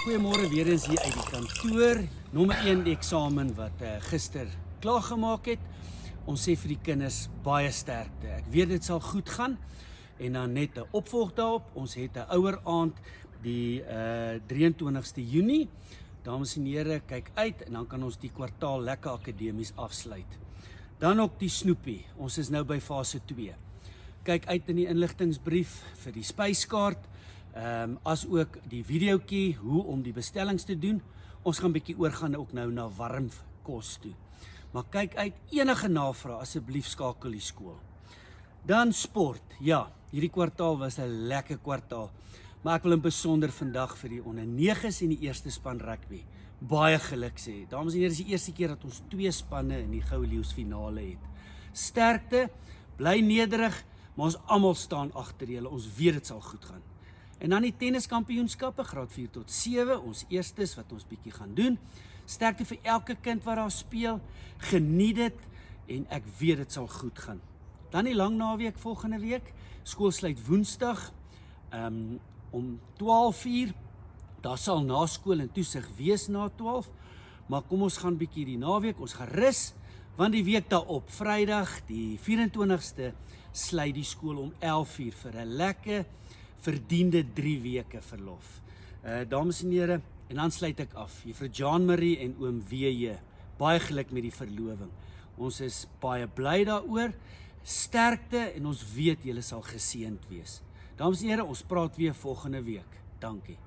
Goeiemôre weer eens hier uit die kantoor. Nommer 1 die eksamen wat gister klaargemaak het. Ons sê vir die kinders baie sterkte. Ek weet dit sal goed gaan. En dan net 'n opvolg daarop. Ons het 'n ouer aand die 23ste Junie. Dames en here, kyk uit en dan kan ons die kwartaal lekker akademies afsluit. Dan ook die snoepie. Ons is nou by fase 2. Kyk uit in die inligtingsbrief vir die spyskaart. As ook die videoetjie hoe om die bestellings te doen. Ons gaan bietjie oorgaan ook nou na warm kos toe. Maar kyk uit, enige navrae asseblief skakel die skool. Dan sport. Ja, hierdie kwartaal was 'n lekker kwartaal. Maar ek wil in besonder vandag vir die onder 9's en die eerste span rugby baie geluk sê. Dames en here, dis die eerste keer dat ons 2 spanne in die Goue Leeu's finale het. Sterkte, bly nederig, maar ons almal staan agter julle. Ons weet dit sal goed gaan. En dan die tenniskampioenskappe, graad 4 tot 7, ons eerstes wat ons bietjie gaan doen. Sterkte vir elke kind wat daar speel, geniet dit en ek weet dit sal goed gaan. Dan die lang naweek volgende week, skool sluit Woensdag om 12:00. Daar sal na skool en toesig wees na 12, maar kom ons gaan bietjie die naweek, ons gaan rus, want die week daarop, Vrydag die 24ste, sluit die skool om 11:00 vir 'n lekker verdiende 3 weke verlof. Dames en here, en dan sluit ek af. Juffrou Jean Marie en oom W.J. Baie geluk met die verloving. Ons is baie bly daaroor. Sterkte en ons weet julle sal geseënd wees. Dames en here, ons praat weer volgende week. Dankie.